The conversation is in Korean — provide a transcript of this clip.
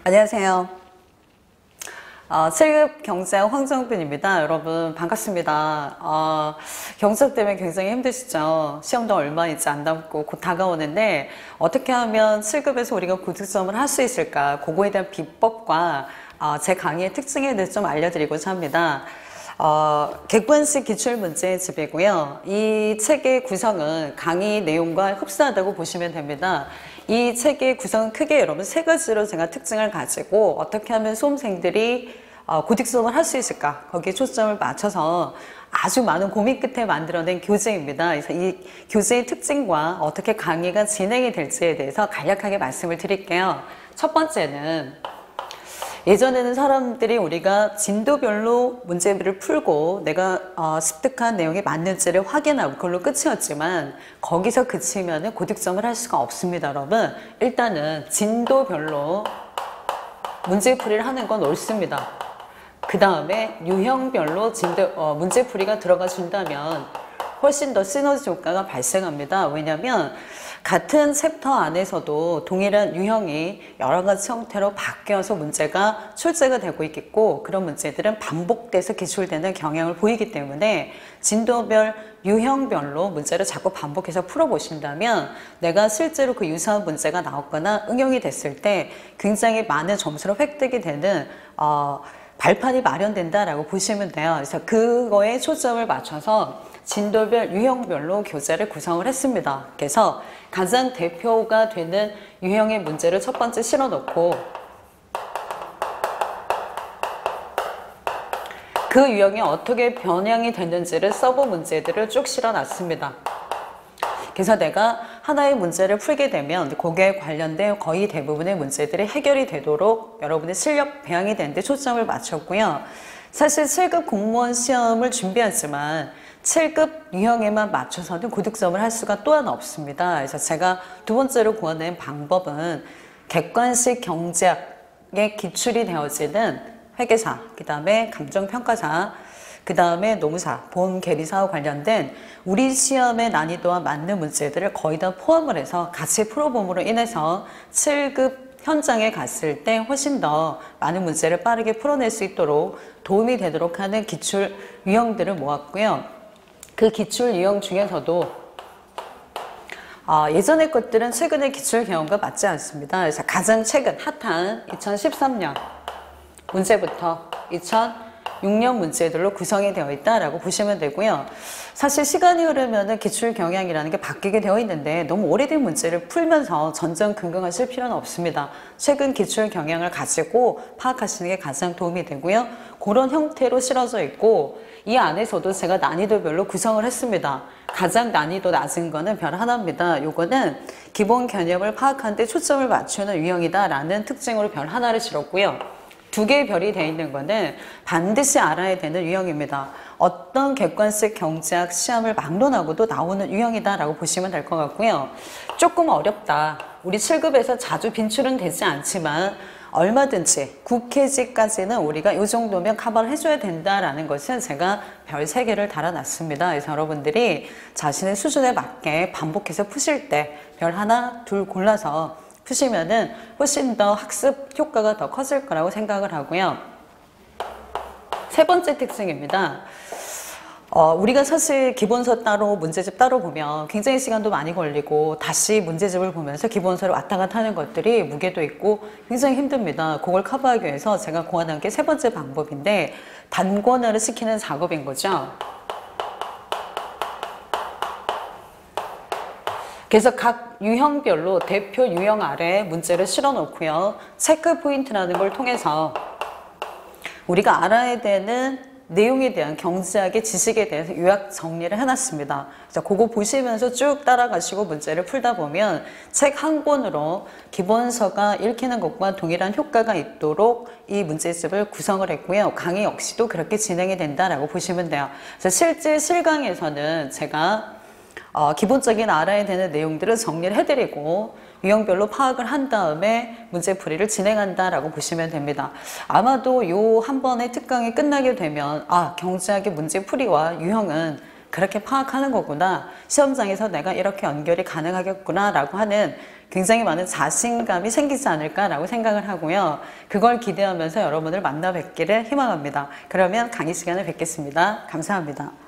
안녕하세요. 7급 경제학 황정빈입니다. 여러분 반갑습니다. 경적 때문에 굉장히 힘드시죠? 시험도 얼마 있지 안 남고 곧 다가오는데 어떻게 하면 7급에서 우리가 고득점을 할 수 있을까? 그거에 대한 비법과 제 강의의 특징에 대해서 좀 알려드리고자 합니다. 객관식 기출문제의 집이고요. 이 책의 구성은 강의 내용과 흡사하다고 보시면 됩니다. 이 책의 구성은 크게 여러분 세 가지로 제가 특징을 가지고 어떻게 하면 수험생들이 고득점을 할 수 있을까 거기에 초점을 맞춰서 아주 많은 고민 끝에 만들어낸 교재입니다. 그래서 이 교재의 특징과 어떻게 강의가 진행이 될지에 대해서 간략하게 말씀을 드릴게요. 첫 번째는 예전에는 사람들이 우리가 진도별로 문제를 풀고 내가 습득한 내용이 맞는지를 확인하고 그걸로 끝이었지만 거기서 그치면 고득점을 할 수가 없습니다. 여러분 일단은 진도별로 문제풀이를 하는 건 옳습니다. 그 다음에 유형별로 문제풀이가 들어가 준다면 훨씬 더 시너지 효과가 발생합니다. 왜냐하면 같은 챕터 안에서도 동일한 유형이 여러 가지 형태로 바뀌어서 문제가 출제가 되고 있겠고 그런 문제들은 반복돼서 기출되는 경향을 보이기 때문에 진도별 유형별로 문제를 자꾸 반복해서 풀어보신다면 내가 실제로 그 유사한 문제가 나왔거나 응용이 됐을 때 굉장히 많은 점수를 획득이 되는 발판이 마련된다라고 보시면 돼요. 그래서 그거에 초점을 맞춰서 진도별, 유형별로 교재를 구성을 했습니다. 그래서 가장 대표가 되는 유형의 문제를 첫 번째 실어놓고 그 유형이 어떻게 변형이 됐는지를 써본 문제들을 쭉 실어놨습니다. 그래서 내가 하나의 문제를 풀게 되면 거기에 관련된 거의 대부분의 문제들이 해결이 되도록 여러분의 실력 배양이 되는데 초점을 맞췄고요. 사실 7급 공무원 시험을 준비하지만 7급 유형에만 맞춰서는 고득점을 할 수가 또한 없습니다. 그래서 제가 두 번째로 구현한 방법은 객관식 경제학에 기출이 되어지는 회계사, 그 다음에 감정평가사, 그 다음에 노무사, 보험계리사와 관련된 우리 시험의 난이도와 맞는 문제들을 거의 다 포함을 해서 같이 풀어봄으로 인해서 7급 현장에 갔을 때 훨씬 더 많은 문제를 빠르게 풀어낼 수 있도록 도움이 되도록 하는 기출 유형들을 모았고요. 그 기출 유형 중에서도 예전의 것들은 최근의 기출 경험과 맞지 않습니다. 그래서 가장 최근 핫한 2013년 문제부터 2006년 문제들로 구성이 되어 있다라고 보시면 되고요. 사실 시간이 흐르면 기출 경향이라는 게 바뀌게 되어 있는데 너무 오래된 문제를 풀면서 전전긍긍하실 필요는 없습니다. 최근 기출 경향을 가지고 파악하시는 게 가장 도움이 되고요. 그런 형태로 실어져 있고 이 안에서도 제가 난이도별로 구성을 했습니다. 가장 난이도 낮은 거는 별 하나입니다. 요거는 기본 개념을 파악하는 데 초점을 맞추는 유형이다라는 특징으로 별 하나를 실었고요. 두 개의 별이 되어 있는 거는 반드시 알아야 되는 유형입니다. 어떤 객관식 경제학 시험을 막론하고도 나오는 유형이다라고 보시면 될 것 같고요. 조금 어렵다. 우리 7급에서 자주 빈출은 되지 않지만 얼마든지 국회직까지는 우리가 이 정도면 커버를 해줘야 된다라는 것은 제가 별 3개를 달아놨습니다. 그래서 여러분들이 자신의 수준에 맞게 반복해서 푸실 때 별 하나, 둘 골라서 푸시면은 훨씬 더 학습 효과가 더 커질 거라고 생각을 하고요. 세 번째 특징입니다. 우리가 사실 기본서 따로 문제집 따로 보면 굉장히 시간도 많이 걸리고 다시 문제집을 보면서 기본서를 왔다 갔다 하는 것들이 무게도 있고 굉장히 힘듭니다. 그걸 커버하기 위해서 제가 고안한 게 세 번째 방법인데 단권화를 시키는 작업인 거죠. 그래서 각 유형별로 대표 유형 아래에 문제를 실어 놓고요. 체크 포인트라는 걸 통해서 우리가 알아야 되는 내용에 대한 경제학의 지식에 대해서 요약 정리를 해놨습니다. 그래서 그거 보시면서 쭉 따라가시고 문제를 풀다 보면 책 한 권으로 기본서가 읽히는 것과 동일한 효과가 있도록 이 문제집을 구성을 했고요. 강의 역시도 그렇게 진행이 된다라고 보시면 돼요. 그래서 실제 실강에서는 제가 기본적인 알아야 되는 내용들을 정리를 해드리고 유형별로 파악을 한 다음에 문제풀이를 진행한다라고 보시면 됩니다. 아마도 요 한 번의 특강이 끝나게 되면 경제학의 문제풀이와 유형은 그렇게 파악하는 거구나. 시험장에서 내가 이렇게 연결이 가능하겠구나 라고 하는 굉장히 많은 자신감이 생기지 않을까라고 생각을 하고요. 그걸 기대하면서 여러분을 만나 뵙기를 희망합니다. 그러면 강의 시간에 뵙겠습니다. 감사합니다.